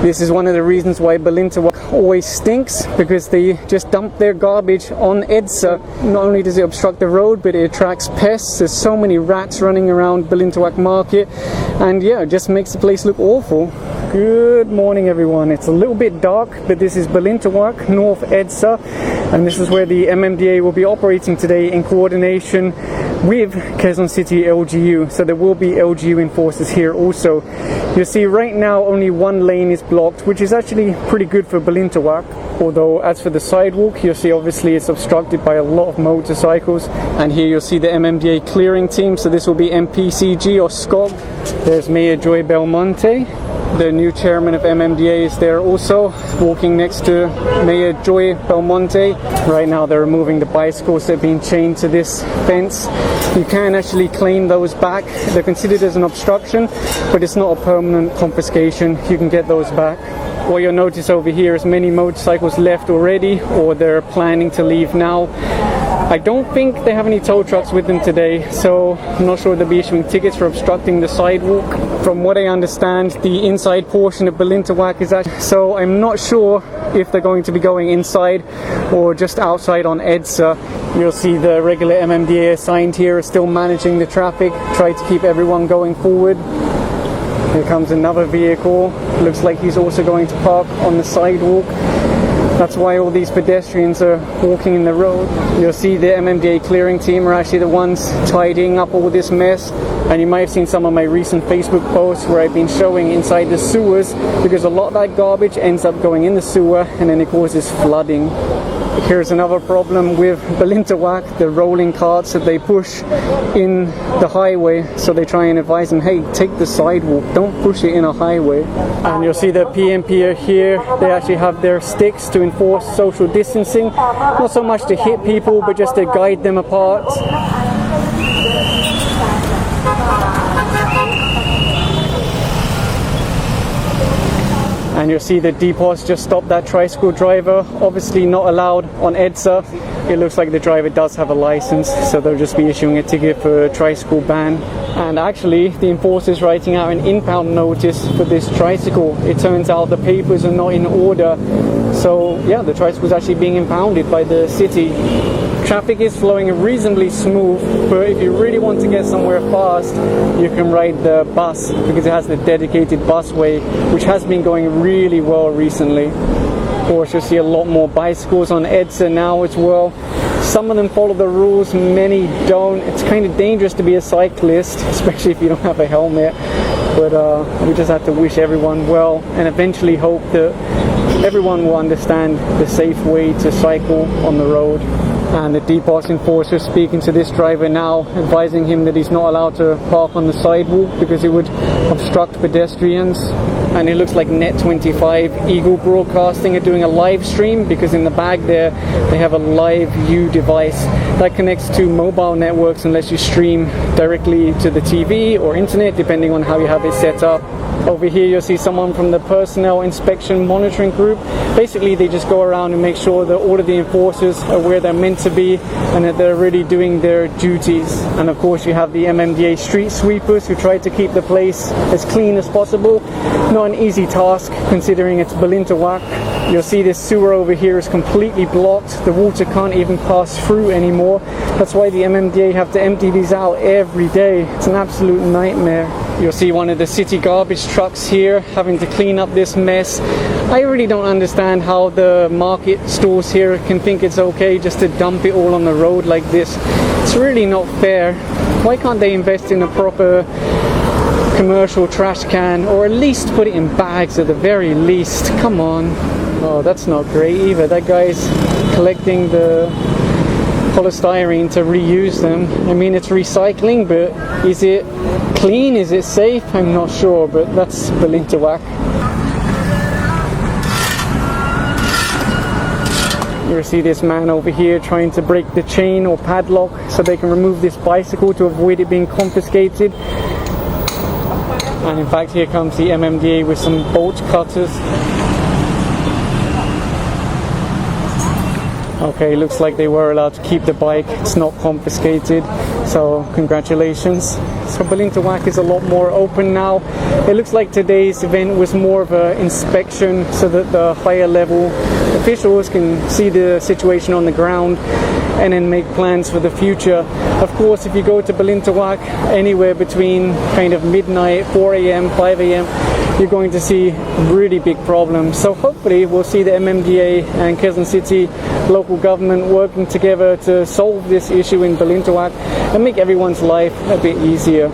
This is one of the reasons why Balintawak always stinks, because they just dump their garbage on Edsa. Not only does it obstruct the road, but it attracts pests. There's so many rats running around Balintawak market, and yeah, it just makes the place look awful. Good morning everyone. It's a little bit dark, but this is Balintawak, North Edsa, and this is where the MMDA will be operating today in coordination with Quezon City LGU. So there will be LGU enforcers here also. You'll see right now only one lane is blocked, which is actually pretty good for Balintawak. Although as for the sidewalk, you'll see obviously it's obstructed by a lot of motorcycles. And here you'll see the MMDA clearing team. So this will be MPCG or SCOG. There's Mayor Joy Belmonte. The new chairman of MMDA is there also, walking next to Mayor Joy Belmonte. Right now they're removing the bicycles that have been chained to this fence. You can actually claim those back. They're considered as an obstruction, but it's not a permanent confiscation. You can get those back. What you'll notice over here is many motorcycles left already, or they're planning to leave now. I don't think they have any tow trucks with them today, so I'm not sure they'll be issuing tickets for obstructing the sidewalk. From what I understand, the inside portion of Balintawak is actually, so I'm not sure if they're going to be going inside or just outside on Edsa. You'll see the regular MMDA assigned here are still managing the traffic, try to keep everyone going forward. Here comes another vehicle. Looks like he's also going to park on the sidewalk. That's why all these pedestrians are walking in the road. You'll see the MMDA clearing team are actually the ones tidying up all this mess. And you might have seen some of my recent Facebook posts where I've been showing inside the sewers, because a lot of that garbage ends up going in the sewer and then it causes flooding. Here's another problem with Balintawak, the rolling carts that they push in the highway. So they try and advise them, hey, take the sidewalk, don't push it in a highway. And you'll see the PMP are here. They actually have their sticks to enforce social distancing. Not so much to hit people, but just to guide them apart. And you'll see the depots just stopped that tricycle driver. Obviously not allowed on Edsa. It looks like the driver does have a license, so they'll just be issuing a ticket for a tricycle ban. And actually, the enforcer is writing out an impound notice for this tricycle. It turns out the papers are not in order. So yeah, the tricycle is actually being impounded by the city. Traffic is flowing reasonably smooth, but if you really want to get somewhere fast, you can ride the bus, because it has the dedicated busway, which has been going really well recently. Of course, you'll see a lot more bicycles on Edsa now as well. Some of them follow the rules, many don't. It's kind of dangerous to be a cyclist, especially if you don't have a helmet. But we just have to wish everyone well and eventually hope that everyone will understand the safe way to cycle on the road. And the depot enforcer speaking to this driver now, advising him that he's not allowed to park on the sidewalk because it would obstruct pedestrians. And it looks like Net25 Eagle Broadcasting are doing a live stream, because in the bag there they have a live view device that connects to mobile networks and lets you stream directly to the TV or internet, depending on how you have it set up. Over here you'll see someone from the Personnel Inspection Monitoring Group. Basically they just go around and make sure that all of the enforcers are where they're meant to be and that they're really doing their duties. And of course you have the MMDA street sweepers who try to keep the place as clean as possible. Not an easy task considering it's Balintawak. You'll see this sewer over here is completely blocked. The water can't even pass through anymore. That's why the MMDA have to empty these out every day. It's an absolute nightmare. You'll see one of the city garbage trucks here having to clean up this mess. I really don't understand how the market stores here can think it's okay just to dump it all on the road like this. It's really not fair. Why can't they invest in a proper commercial trash can, or at least put it in bags at the very least? Come on. Oh, that's not great either. That guy's collecting the polystyrene to reuse them. I mean, it's recycling, but is it clean? Is it safe? I'm not sure, but that's Balintawak. You see this man over here trying to break the chain or padlock so they can remove this bicycle to avoid it being confiscated. And in fact, here comes the MMDA with some bolt cutters. Okay, looks like they were allowed to keep the bike. It's not confiscated, so congratulations. So Balintawak is a lot more open now. It looks like today's event was more of an inspection so that the higher level officials can see the situation on the ground and then make plans for the future. Of course, if you go to Balintawak anywhere between kind of midnight, 4 a.m., 5 a.m., you're going to see really big problems. So hopefully we'll see the MMDA and Quezon City local government working together to solve this issue in Balintawak and make everyone's life a bit easier.